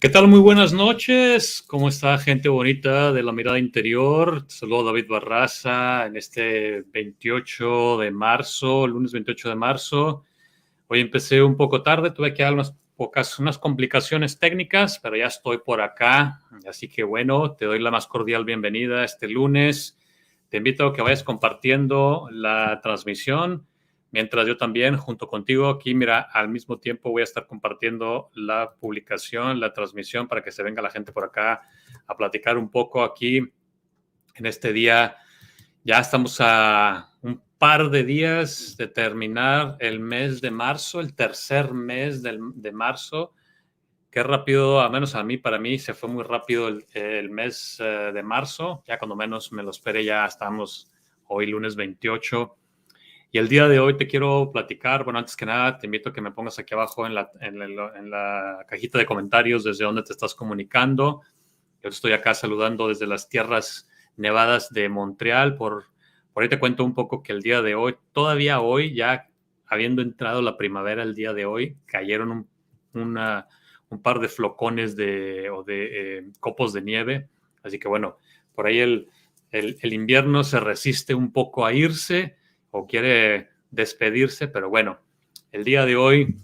¿Qué tal? Muy buenas noches. ¿Cómo está, gente bonita de la mirada interior? Te saludo David Barraza en este 28 de marzo, lunes 28 de marzo. Hoy empecé un poco tarde, tuve que dar unas complicaciones técnicas, pero ya estoy por acá. Así que bueno, te doy la más cordial bienvenida este lunes. Te invito a que vayas compartiendo la transmisión. Mientras yo también, junto contigo, aquí, mira, al mismo tiempo voy a estar compartiendo la publicación, la transmisión, para que se venga la gente por acá a platicar un poco aquí en este día. Ya estamos a un par de días de terminar el mes de marzo, el tercer mes de marzo. Qué rápido, al menos para mí, se fue muy rápido el mes de marzo. Ya cuando menos me lo esperé, ya estamos hoy lunes 28. Y el día de hoy te quiero platicar, bueno, antes que nada, te invito a que me pongas aquí abajo en la cajita de comentarios desde dónde te estás comunicando. Yo estoy acá saludando desde las tierras nevadas de Montreal. Por ahí te cuento un poco que el día de hoy, todavía hoy, ya habiendo entrado la primavera el día de hoy, cayeron un par de flocones de copos de nieve. Así que bueno, por ahí el invierno se resiste un poco a irse o quiere despedirse, pero bueno, el día de hoy,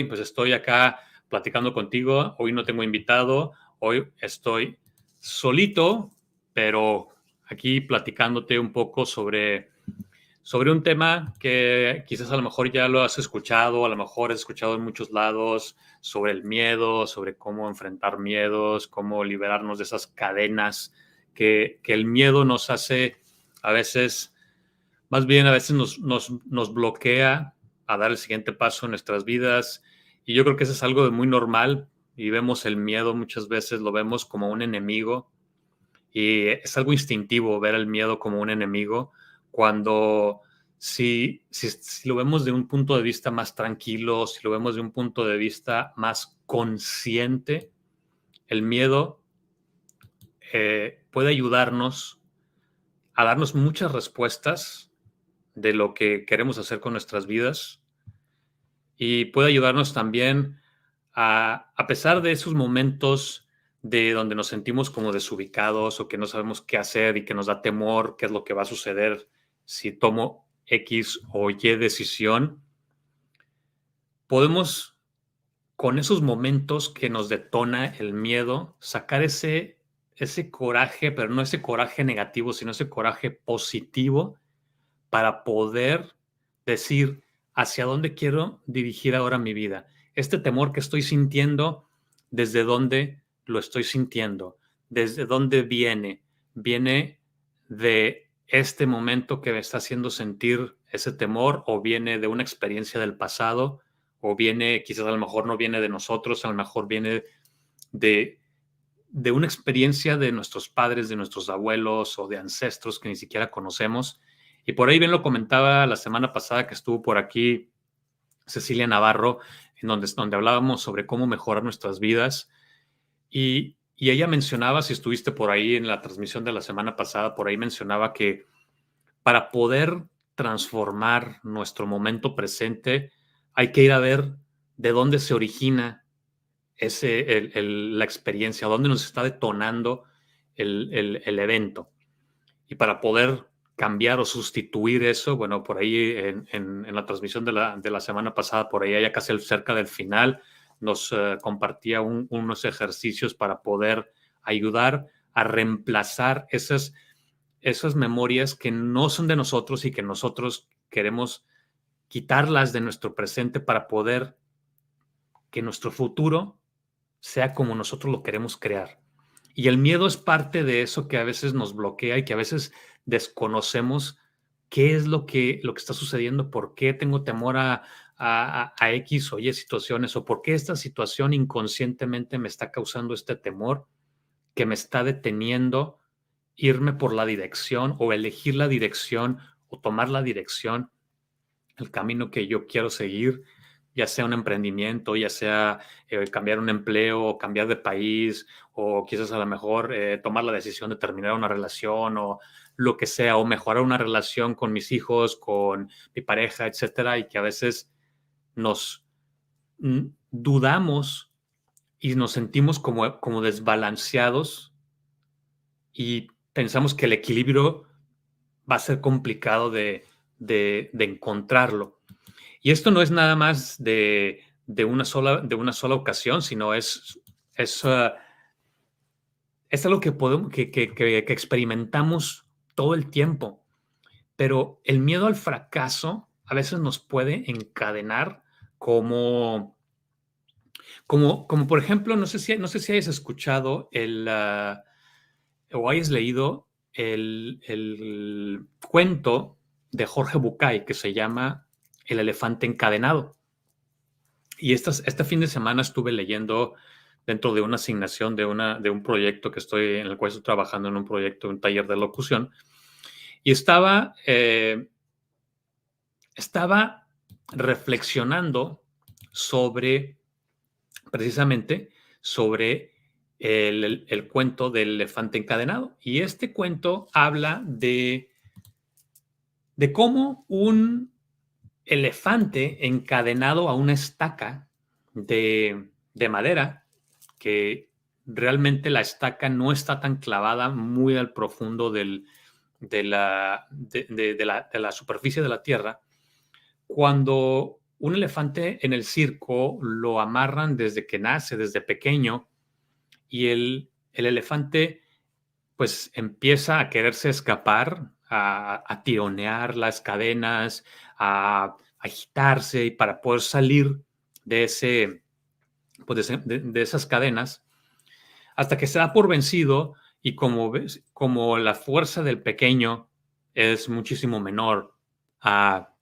pues estoy acá platicando contigo. Hoy no tengo invitado, hoy estoy solito, pero aquí platicándote un poco sobre un tema que quizás a lo mejor ya lo has escuchado, a lo mejor has escuchado en muchos lados, sobre el miedo, sobre cómo enfrentar miedos, cómo liberarnos de esas cadenas que el miedo nos hace a veces, más bien a veces nos bloquea a dar el siguiente paso en nuestras vidas. Y yo creo que eso es algo de muy normal, y vemos el miedo muchas veces, lo vemos como un enemigo, y es algo instintivo ver el miedo como un enemigo, cuando si lo vemos de un punto de vista más tranquilo, si lo vemos de un punto de vista más consciente, el miedo puede ayudarnos a darnos muchas respuestas de lo que queremos hacer con nuestras vidas, y puede ayudarnos también a pesar de esos momentos de donde nos sentimos como desubicados o que no sabemos qué hacer y que nos da temor, qué es lo que va a suceder si tomo X o Y decisión. Podemos, con esos momentos que nos detona el miedo, sacar ese coraje, pero no ese coraje negativo, sino ese coraje positivo, para poder decir hacia dónde quiero dirigir ahora mi vida. Este temor que estoy sintiendo, ¿desde dónde lo estoy sintiendo? ¿Desde dónde viene? ¿Viene de este momento que me está haciendo sentir ese temor, o viene de una experiencia del pasado, o viene, quizás a lo mejor no viene de nosotros, a lo mejor viene de, de una experiencia de nuestros padres, de nuestros abuelos o de ancestros que ni siquiera conocemos? Y por ahí bien lo comentaba la semana pasada que estuvo por aquí Cecilia Navarro, en donde hablábamos sobre cómo mejorar nuestras vidas. Y ella mencionaba, si estuviste por ahí en la transmisión de la semana pasada, por ahí mencionaba que para poder transformar nuestro momento presente, hay que ir a ver de dónde se origina la experiencia, dónde nos está detonando el evento. Y para poder cambiar o sustituir eso, bueno, por ahí en la transmisión de la semana pasada, por ahí ya casi cerca del final, nos compartía unos ejercicios para poder ayudar a reemplazar esas memorias que no son de nosotros y que nosotros queremos quitarlas de nuestro presente, para poder que nuestro futuro sea como nosotros lo queremos crear. Y el miedo es parte de eso que a veces nos bloquea y que a veces desconocemos qué es lo que está sucediendo, por qué tengo temor a X o Y situaciones, o por qué esta situación inconscientemente me está causando este temor que me está deteniendo irme por la dirección, o elegir la dirección, o tomar la dirección, el camino que yo quiero seguir, ya sea un emprendimiento, ya sea cambiar un empleo, o cambiar de país, o quizás a lo mejor tomar la decisión de terminar una relación, o lo que sea, o mejorar una relación con mis hijos, con mi pareja, etcétera, y que a veces nos dudamos y nos sentimos como desbalanceados y pensamos que el equilibrio va a ser complicado de encontrarlo. Y esto no es nada más de una sola ocasión, sino es, uh, es algo que, podemos, que experimentamos todo el tiempo. Pero el miedo al fracaso a veces nos puede encadenar como, como por ejemplo, no sé si hayas escuchado o hayas leído el cuento de Jorge Bucay que se llama El elefante encadenado. Y este fin de semana estuve leyendo dentro de una asignación de un proyecto en el cual estoy trabajando en un proyecto, un taller de locución, y estaba reflexionando sobre, precisamente, sobre el cuento del elefante encadenado. Y este cuento habla de cómo un elefante encadenado a una estaca de madera, que realmente la estaca no está tan clavada muy al profundo de la superficie de la tierra. Cuando un elefante en el circo lo amarran desde que nace, desde pequeño, y el elefante pues empieza a quererse escapar, a tironear las cadenas, a agitarse y para poder salir de de esas cadenas, hasta que se da por vencido y como la fuerza del pequeño es muchísimo menor a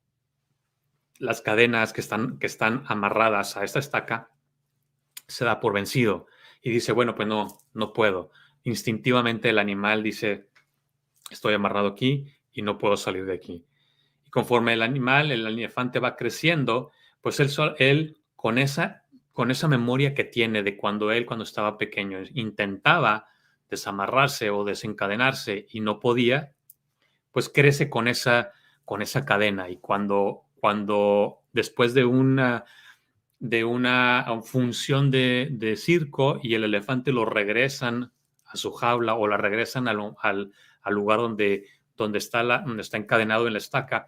las cadenas que están amarradas a esta estaca, se da por vencido y dice, bueno, pues no puedo. Instintivamente el animal dice, estoy amarrado aquí y no puedo salir de aquí. Y conforme el elefante va creciendo, pues él con esa memoria que tiene de cuando estaba pequeño, intentaba desamarrarse o desencadenarse y no podía, pues crece con esa cadena. Y cuando después de una función de circo y el elefante lo regresan a su jaula o la regresan al lugar donde está encadenado en la estaca,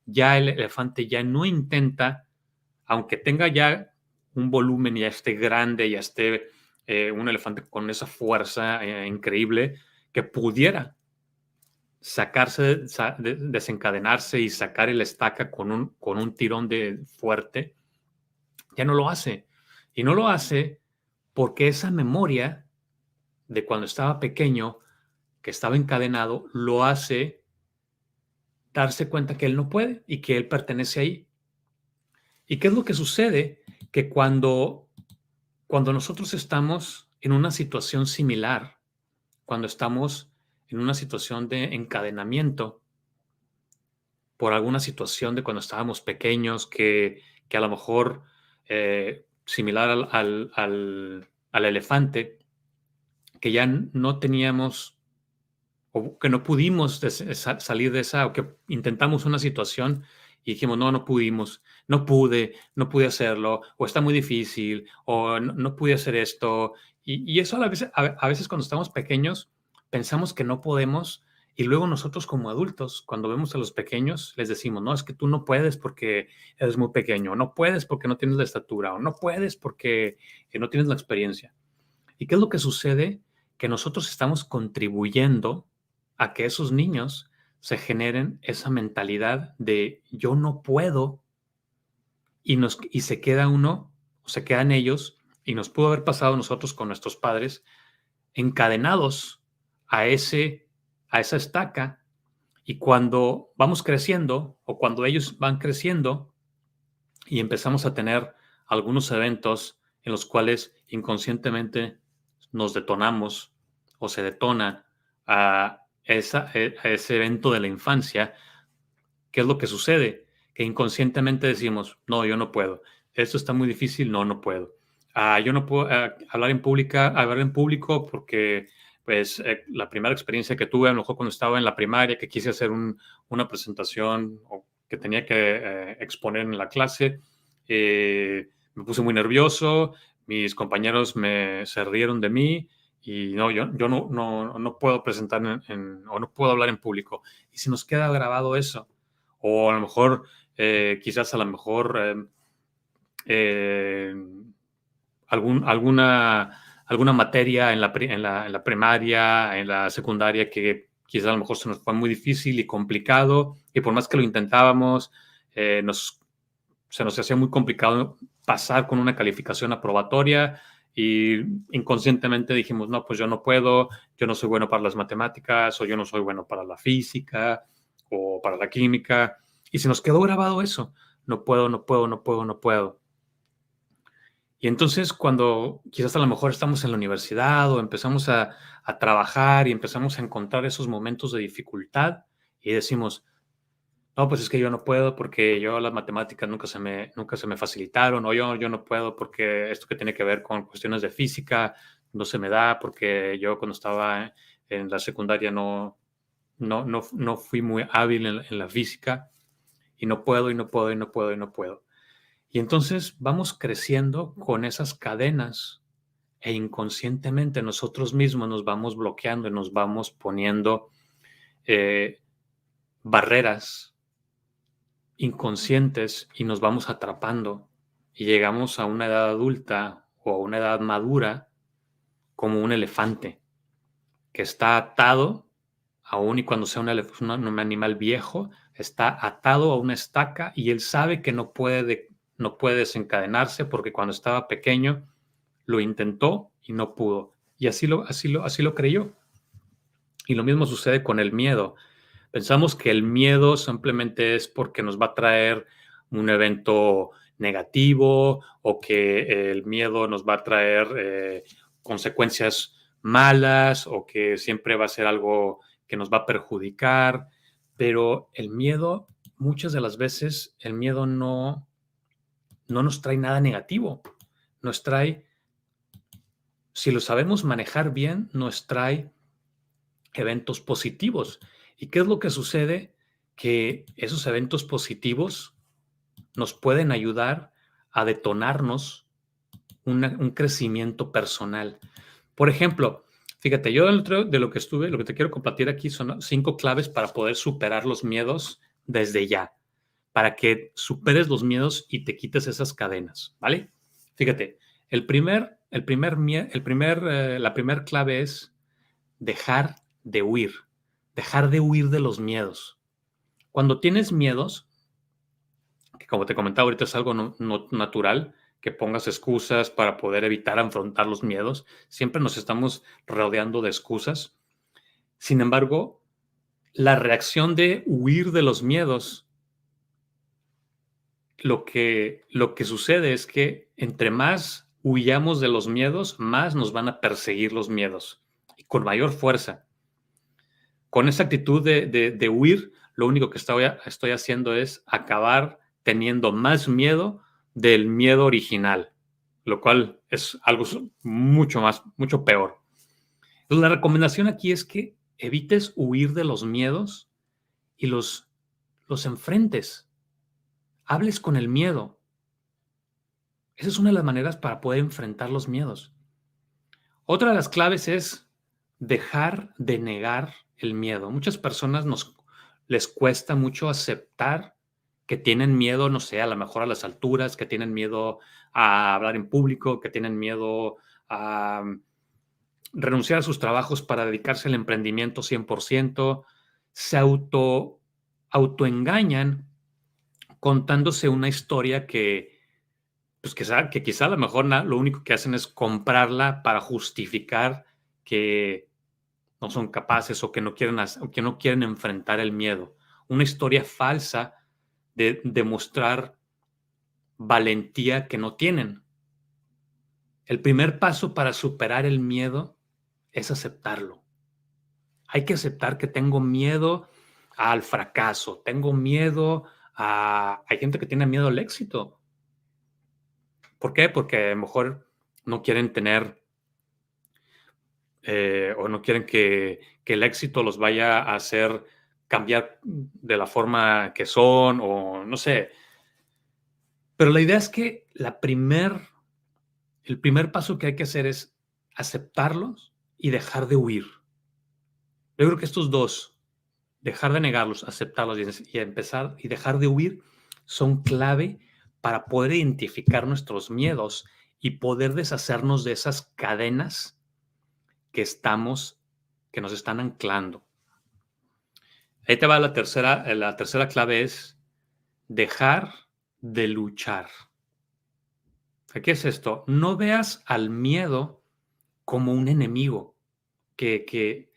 ya el elefante ya no intenta, aunque tenga ya un volumen, ya esté grande, ya esté un elefante con esa fuerza increíble, que pudiera desencadenarse y sacar el estaca con un tirón fuerte, ya no lo hace. Y no lo hace porque esa memoria de cuando estaba pequeño, que estaba encadenado, lo hace darse cuenta que él no puede y que él pertenece ahí. ¿Y qué es lo que sucede? Que cuando nosotros estamos en una situación similar, cuando estamos en una situación de encadenamiento por alguna situación de cuando estábamos pequeños, que a lo mejor similar al elefante, que ya no teníamos o que no pudimos salir de esa, o que intentamos una situación y dijimos, no pudimos, no pude hacerlo, o está muy difícil, o no pude hacer esto. Y eso a veces cuando estamos pequeños pensamos que no podemos, y luego nosotros como adultos, cuando vemos a los pequeños, les decimos, no, es que tú no puedes porque eres muy pequeño, no puedes porque no tienes la estatura, o no puedes porque no tienes la experiencia. ¿Y qué es lo que sucede? Que nosotros estamos contribuyendo a que esos niños se generen esa mentalidad de yo no puedo, y se queda uno, o se quedan ellos, y nos pudo haber pasado a nosotros con nuestros padres, encadenados a esa estaca, y cuando vamos creciendo o cuando ellos van creciendo y empezamos a tener algunos eventos en los cuales inconscientemente nos detonamos o se detona a ese evento de la infancia, ¿qué es lo que sucede? Que inconscientemente decimos, no, yo no puedo. Esto está muy difícil, no puedo. Yo no puedo hablar en público porque pues la primera experiencia que tuve, a lo mejor cuando estaba en la primaria, que quise hacer una presentación o que tenía que exponer en la clase, me puse muy nervioso, mis compañeros se rieron de mí y no, yo no puedo presentar o no puedo hablar en público. Y si nos queda grabado eso, o a lo mejor, quizás a lo mejor eh, alguna materia en la primaria, en la secundaria, que quizás a lo mejor se nos fue muy difícil y complicado, y por más que lo intentábamos, se nos hacía muy complicado pasar con una calificación aprobatoria y inconscientemente dijimos, no, pues yo no puedo, yo no soy bueno para las matemáticas o yo no soy bueno para la física o para la química. Y se nos quedó grabado eso, no puedo, no puedo, no puedo, no puedo. Y entonces cuando quizás a lo mejor estamos en la universidad o empezamos a trabajar y empezamos a encontrar esos momentos de dificultad y decimos, no, pues es que yo no puedo porque yo las matemáticas nunca se me facilitaron, o yo no puedo porque esto que tiene que ver con cuestiones de física no se me da porque yo cuando estaba en la secundaria no fui muy hábil en la física y no puedo y no puedo y no puedo y no puedo. Y entonces vamos creciendo con esas cadenas e inconscientemente nosotros mismos nos vamos bloqueando y nos vamos poniendo eh, barreras inconscientes y nos vamos atrapando y llegamos a una edad adulta o a una edad madura como un elefante que está atado, aún y cuando sea un animal viejo, está atado a una estaca y él sabe que no puede desencadenarse porque cuando estaba pequeño lo intentó y no pudo. Y así lo creyó. Y lo mismo sucede con el miedo. Pensamos que el miedo simplemente es porque nos va a traer un evento negativo o que el miedo nos va a traer consecuencias malas o que siempre va a ser algo que nos va a perjudicar, pero el miedo, muchas de las veces, el miedo no nos trae nada negativo, nos trae, si lo sabemos manejar bien, nos trae eventos positivos. ¿Y qué es lo que sucede? Que esos eventos positivos nos pueden ayudar a detonarnos un crecimiento personal. Por ejemplo, fíjate, yo dentro de lo que lo que te quiero compartir aquí son 5 claves para poder superar los miedos desde ya, para que superes los miedos y te quites esas cadenas, ¿vale? Fíjate, la primera clave es dejar de huir, dejar de huir de los miedos. Cuando tienes miedos, que como te comentaba ahorita es algo no natural, que pongas excusas para poder evitar afrontar los miedos, siempre nos estamos rodeando de excusas. Sin embargo, la reacción de huir de los miedos, lo que sucede es que entre más huyamos de los miedos, más nos van a perseguir los miedos, y con mayor fuerza. Con esa actitud de huir, lo único que estoy haciendo es acabar teniendo más miedo del miedo original, lo cual es algo mucho peor. Entonces, la recomendación aquí es que evites huir de los miedos y los enfrentes, hables con el miedo. Esa es una de las maneras para poder enfrentar los miedos. Otra de las claves es dejar de negar el miedo. Muchas personas les cuesta mucho aceptar que tienen miedo, no sé, a lo mejor a las alturas, que tienen miedo a hablar en público, que tienen miedo a renunciar a sus trabajos para dedicarse al emprendimiento 100%, se autoengañan contándose una historia pues que quizá a lo mejor lo único que hacen es comprarla para justificar que no son capaces o que o que no quieren enfrentar el miedo. Una historia falsa de demostrar valentía que no tienen. El primer paso para superar el miedo es aceptarlo. Hay que aceptar que tengo miedo al fracaso, tengo miedo a... Hay gente que tiene miedo al éxito. ¿Por qué? Porque a lo mejor no quieren tener o no quieren que el éxito los vaya a hacer cambiar de la forma que son o no sé. Pero la idea es que el primer paso que hay que hacer es aceptarlos y dejar de huir. Yo creo que estos dos, dejar de negarlos, aceptarlos y empezar y dejar de huir, son clave para poder identificar nuestros miedos y poder deshacernos de esas cadenas que que nos están anclando. Ahí te va la tercera clave es dejar de luchar. ¿Qué es esto? No veas al miedo como un enemigo que, que,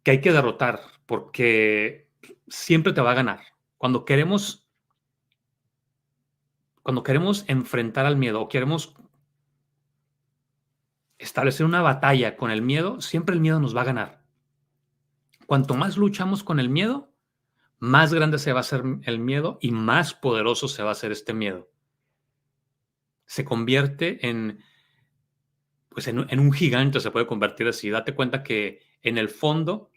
que hay que derrotar, porque siempre te va a ganar. Cuando queremos, cuando queremos enfrentar al miedo o queremos establecer una batalla con el miedo, siempre el miedo nos va a ganar. Cuanto más luchamos con el miedo, más grande se va a hacer el miedo y más poderoso se va a hacer este miedo. Se convierte pues en un gigante, se puede convertir así. Date cuenta que en el fondo,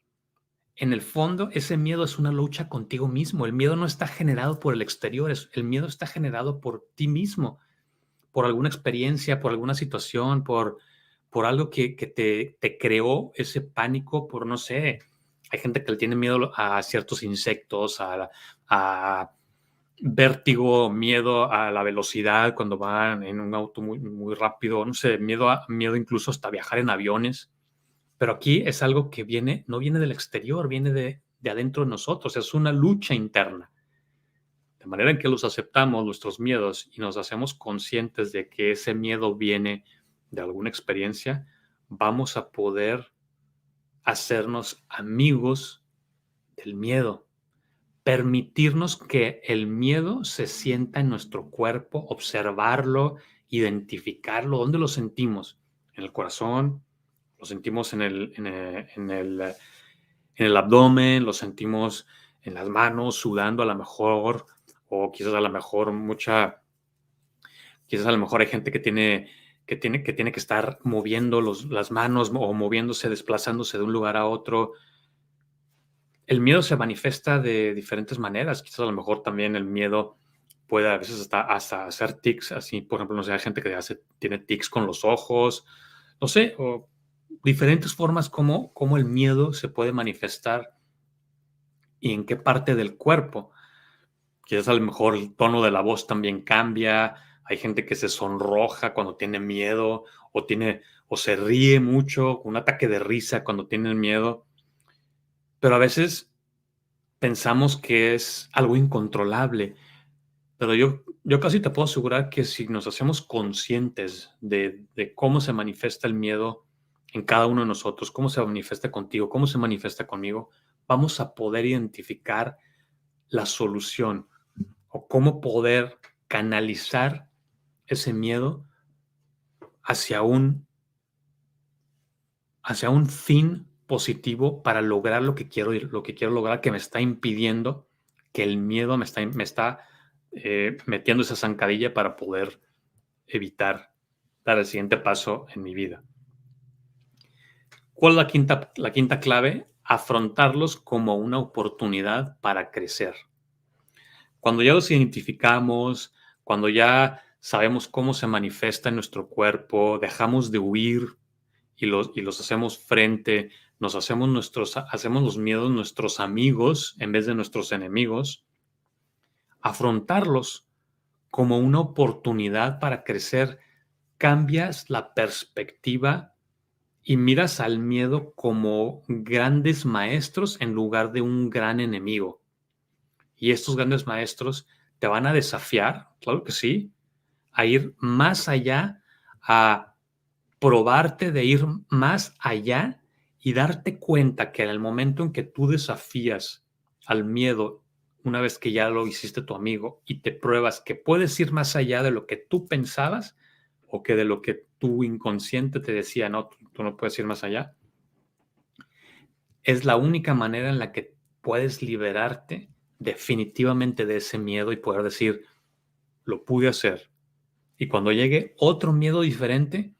ese miedo es una lucha contigo mismo. El miedo no está generado por el exterior, el miedo está generado por ti mismo, por alguna experiencia, por alguna situación, por algo que te creó ese pánico, por no sé. Hay gente que le tiene miedo a ciertos insectos, a vértigo, miedo a la velocidad cuando van en un auto muy, muy rápido, no sé, miedo incluso hasta viajar en aviones. Pero aquí es algo que no viene del exterior, viene de adentro de nosotros, es una lucha interna. De manera en que los aceptamos, nuestros miedos, y nos hacemos conscientes de que ese miedo viene de alguna experiencia, vamos a poder hacernos amigos del miedo, permitirnos que el miedo se sienta en nuestro cuerpo, observarlo, identificarlo. ¿Dónde lo sentimos? En el corazón, lo sentimos en el abdomen, lo sentimos en las manos, sudando a lo mejor, o quizás a lo mejor quizás a lo mejor hay gente que tiene que estar moviendo las manos o moviéndose, desplazándose de un lugar a otro. El miedo se manifiesta de diferentes maneras. Quizás a lo mejor también el miedo puede a veces hasta hacer tics, así, por ejemplo, no sé, hay gente que tiene tics con los ojos, no sé, o diferentes formas como el miedo se puede manifestar y en qué parte del cuerpo. Quizás a lo mejor el tono de la voz también cambia. Hay gente que se sonroja cuando tiene miedo o se ríe mucho, con un ataque de risa cuando tiene miedo. Pero a veces pensamos que es algo incontrolable. Pero yo casi te puedo asegurar que si nos hacemos conscientes de cómo se manifiesta el miedo en cada uno de nosotros, cómo se manifiesta contigo, cómo se manifiesta conmigo, vamos a poder identificar la solución o cómo poder canalizar ese miedo hacia hacia un fin positivo para lograr lo que quiero lograr, que me está impidiendo, que el miedo me está metiendo esa zancadilla para poder evitar dar el siguiente paso en mi vida. ¿Cuál es la quinta clave? Afrontarlos como una oportunidad para crecer. Cuando ya los identificamos, cuando ya sabemos cómo se manifiesta en nuestro cuerpo, dejamos de huir y los hacemos frente, hacemos los miedos nuestros amigos en vez de nuestros enemigos, afrontarlos como una oportunidad para crecer, cambias la perspectiva y miras al miedo como grandes maestros en lugar de un gran enemigo. Y estos grandes maestros te van a desafiar, claro que sí, a ir más allá, a probarte de ir más allá y darte cuenta que en el momento en que tú desafías al miedo, una vez que ya lo hiciste tu amigo y te pruebas que puedes ir más allá de lo que tú pensabas o que de lo que tu inconsciente te decía, no, tú no puedes ir más allá, es la única manera en la que puedes liberarte definitivamente de ese miedo y poder decir, lo pude hacer. Y cuando llegue otro miedo diferente,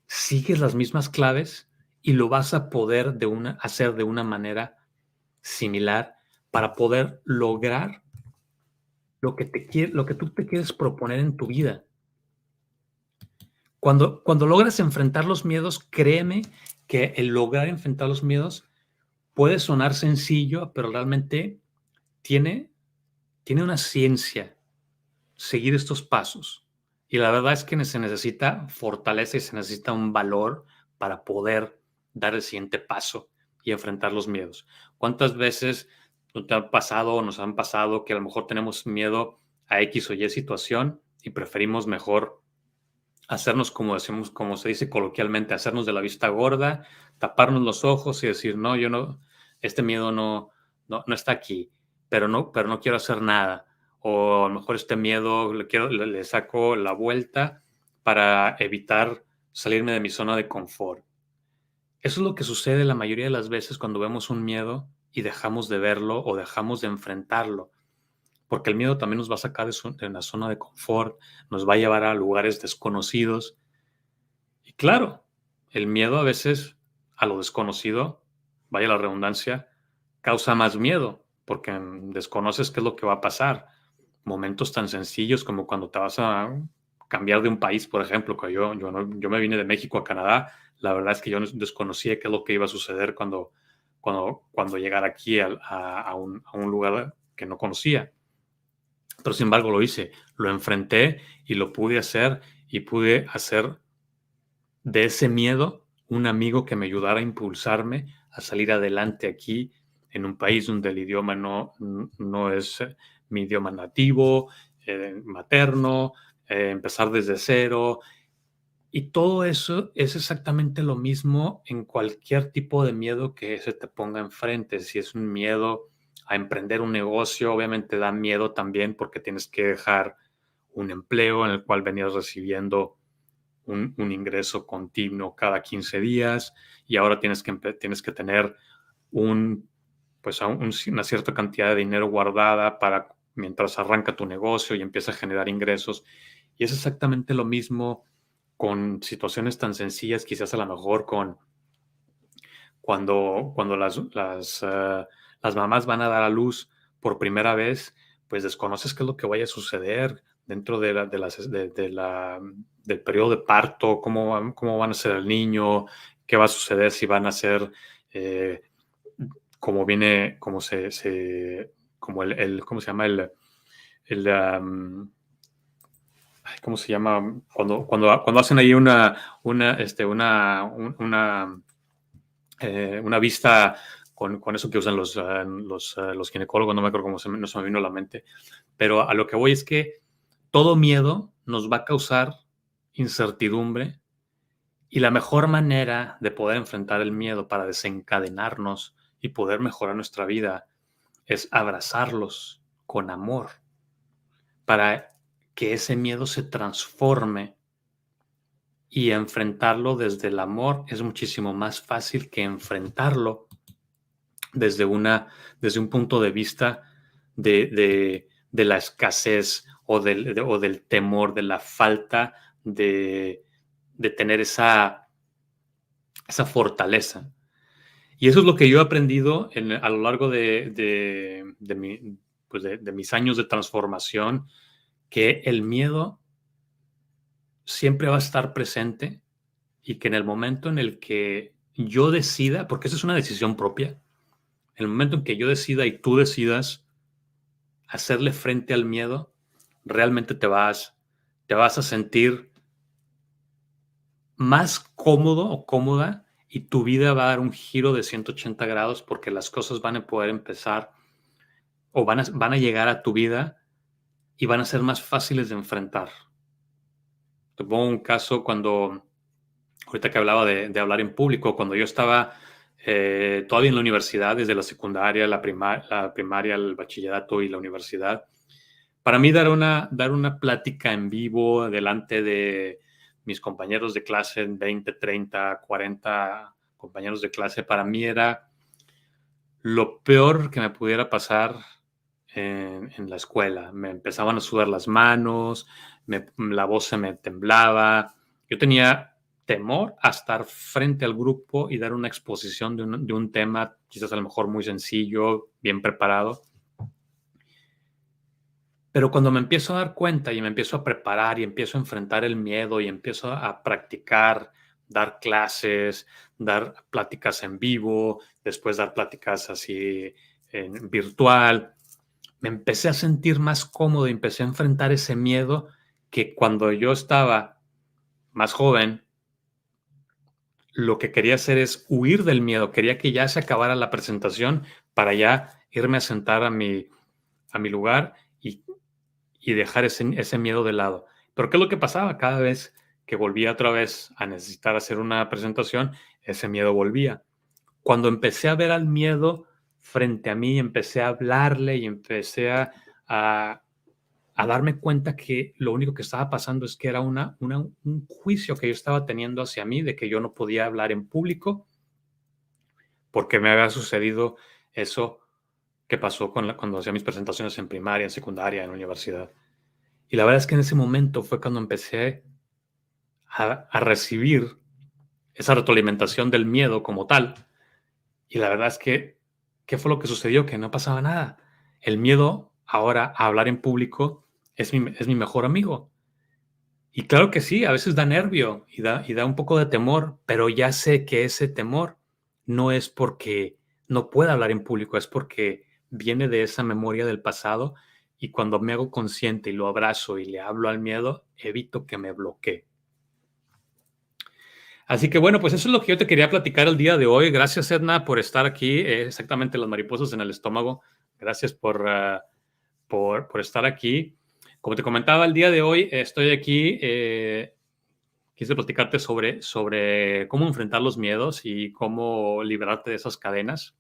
sigues las mismas claves y lo vas a poder hacer de una manera similar para poder lograr lo que tú te quieres proponer en tu vida. Cuando logras enfrentar los miedos, créeme que el lograr enfrentar los miedos puede sonar sencillo, pero realmente tiene, tiene una ciencia seguir estos pasos. Y la verdad es que se necesita fortaleza y se necesita un valor para poder dar el siguiente paso y enfrentar los miedos. ¿Cuántas veces no te ha pasado o nos han pasado que a lo mejor tenemos miedo a X o Y situación y preferimos mejor hacernos, como decimos, como se dice coloquialmente, hacernos de la vista gorda, taparnos los ojos y decir, no, yo no, este miedo no está aquí, pero no quiero hacer nada. O a lo mejor este miedo le saco la vuelta para evitar salirme de mi zona de confort. Eso es lo que sucede la mayoría de las veces cuando vemos un miedo y dejamos de verlo o dejamos de enfrentarlo, porque el miedo también nos va a sacar de la zona de confort, nos va a llevar a lugares desconocidos. Y claro, el miedo a veces a lo desconocido, vaya la redundancia, causa más miedo, porque desconoces qué es lo que va a pasar. Momentos tan sencillos como cuando te vas a cambiar de un país, por ejemplo, que yo me vine de México a Canadá, la verdad es que yo desconocía qué es lo que iba a suceder cuando llegara aquí a un lugar que no conocía. Pero sin embargo lo hice, lo enfrenté y lo pude hacer y pude hacer de ese miedo un amigo que me ayudara a impulsarme a salir adelante aquí en un país donde el idioma no es mi idioma nativo, materno, empezar desde cero. Y todo eso es exactamente lo mismo en cualquier tipo de miedo que se te ponga enfrente. Si es un miedo a emprender un negocio, obviamente da miedo también porque tienes que dejar un empleo en el cual venías recibiendo un ingreso continuo cada 15 días y ahora tienes que tener una cierta cantidad de dinero guardada para mientras arranca tu negocio y empieza a generar ingresos. Y es exactamente lo mismo con situaciones tan sencillas, quizás a lo mejor con cuando las mamás van a dar a luz por primera vez, pues desconoces qué es lo que vaya a suceder dentro del periodo de parto, cómo van a ser el niño, qué va a suceder si van a ser, eh, como viene, como ¿cómo se llama? El, ¿Cómo se llama? Cuando hacen ahí una vista con eso que usan los ginecólogos, no me acuerdo no se me vino a la mente, pero a lo que voy es que todo miedo nos va a causar incertidumbre y la mejor manera de poder enfrentar el miedo para desencadenarnos y poder mejorar nuestra vida es abrazarlos con amor para que ese miedo se transforme y enfrentarlo desde el amor es muchísimo más fácil que enfrentarlo desde, desde un punto de vista de la escasez o del temor, de la falta de tener esa fortaleza. Y eso es lo que yo he aprendido a lo largo de mis años de transformación, que el miedo siempre va a estar presente y que en el momento en el que yo decida, porque esa es una decisión propia, en el momento en que yo decida y tú decidas hacerle frente al miedo, realmente te vas a sentir más cómodo o cómoda y tu vida va a dar un giro de 180 grados porque las cosas van a poder empezar o van a llegar a tu vida y van a ser más fáciles de enfrentar. Te pongo un caso ahorita que hablaba de hablar en público, cuando yo estaba todavía en la universidad, desde la secundaria, la primaria, el bachillerato y la universidad, para mí dar una plática en vivo delante de mis compañeros de clase, 20, 30, 40 compañeros de clase, para mí era lo peor que me pudiera pasar en la escuela. Me empezaban a sudar las manos, la voz se me temblaba. Yo tenía temor a estar frente al grupo y dar una exposición de un tema, quizás a lo mejor muy sencillo, bien preparado. Pero cuando me empiezo a dar cuenta y me empiezo a preparar y empiezo a enfrentar el miedo y empiezo a practicar, dar clases, dar pláticas en vivo, después dar pláticas así en virtual, me empecé a sentir más cómodo y empecé a enfrentar ese miedo que cuando yo estaba más joven, lo que quería hacer es huir del miedo. Quería que ya se acabara la presentación para ya irme a sentar a mi lugar y dejar ese miedo de lado. Pero ¿qué es lo que pasaba? Cada vez que volvía otra vez a necesitar hacer una presentación, ese miedo volvía. Cuando empecé a ver al miedo frente a mí, empecé a hablarle y empecé a, a darme cuenta que lo único que estaba pasando es que era un juicio que yo estaba teniendo hacia mí de que yo no podía hablar en público porque me había sucedido eso que pasó cuando hacía mis presentaciones en primaria, en secundaria, en universidad. Y la verdad es que en ese momento fue cuando empecé a recibir esa retroalimentación del miedo como tal. Y la verdad es que, ¿qué fue lo que sucedió? Que no pasaba nada. El miedo ahora a hablar en público es mi mejor amigo. Y claro que sí, a veces da nervio y da un poco de temor, pero ya sé que ese temor no es porque no pueda hablar en público, es porque viene de esa memoria del pasado y cuando me hago consciente y lo abrazo y le hablo al miedo, evito que me bloquee. Así que bueno, pues eso es lo que yo te quería platicar el día de hoy. Gracias, Edna, por estar aquí. Exactamente las mariposas en el estómago. Gracias por estar aquí. Como te comentaba, el día de hoy estoy aquí. Quise platicarte sobre cómo enfrentar los miedos y cómo liberarte de esas cadenas.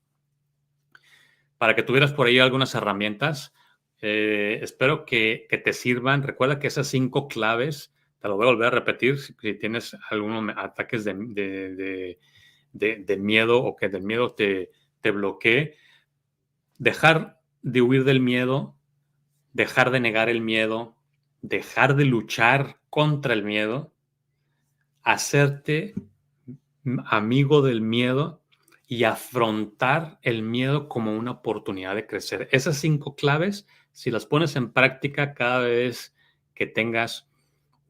Para que tuvieras por ahí algunas herramientas. Espero que te sirvan. Recuerda que esas 5 claves, te lo voy a volver a repetir, si tienes algunos ataques de miedo o que del miedo te bloquee. Dejar de huir del miedo, dejar de negar el miedo, dejar de luchar contra el miedo, hacerte amigo del miedo y afrontar el miedo como una oportunidad de crecer. Esas 5 claves, si las pones en práctica cada vez que tengas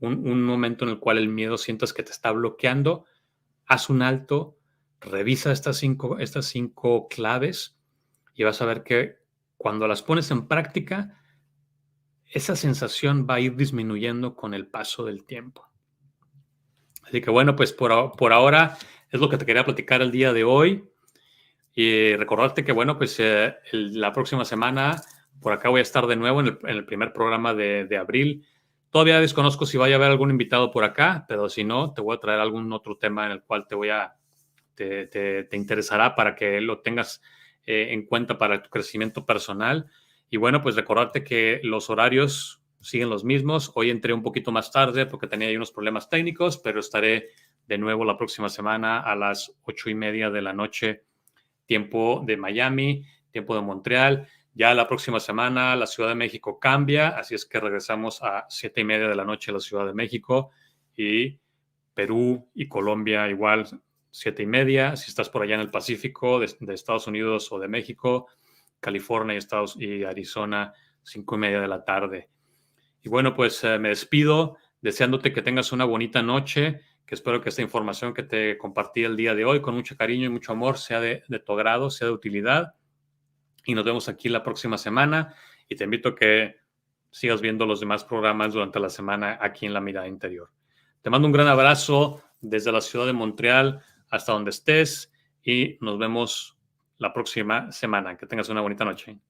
un momento en el cual el miedo sientas que te está bloqueando, haz un alto, revisa estas cinco claves y vas a ver que cuando las pones en práctica, esa sensación va a ir disminuyendo con el paso del tiempo. Así que bueno, pues por ahora es lo que te quería platicar el día de hoy. Y recordarte que bueno, pues la próxima semana por acá voy a estar de nuevo en el primer programa de abril. Todavía desconozco si vaya a haber algún invitado por acá, pero si no, te voy a traer algún otro tema en el cual te interesará para que lo tengas en cuenta para tu crecimiento personal. Y bueno, pues recordarte que los horarios siguen los mismos. Hoy entré un poquito más tarde porque tenía ahí unos problemas técnicos, pero estaré de nuevo la próxima semana a las 8:30 de la noche, tiempo de Miami, tiempo de Montreal. Ya la próxima semana la Ciudad de México cambia, así es que regresamos a 7:30 de la noche a la Ciudad de México y Perú y Colombia igual 7:30. Si estás por allá en el Pacífico de Estados Unidos o de México, California y Arizona, 5:30 de la tarde. Y bueno, pues me despido deseándote que tengas una bonita noche, que espero que esta información que te compartí el día de hoy con mucho cariño y mucho amor sea de tu agrado, sea de utilidad. Y nos vemos aquí la próxima semana y te invito a que sigas viendo los demás programas durante la semana aquí en La Mirada Interior. Te mando un gran abrazo desde la ciudad de Montreal hasta donde estés y nos vemos la próxima semana. Que tengas una bonita noche.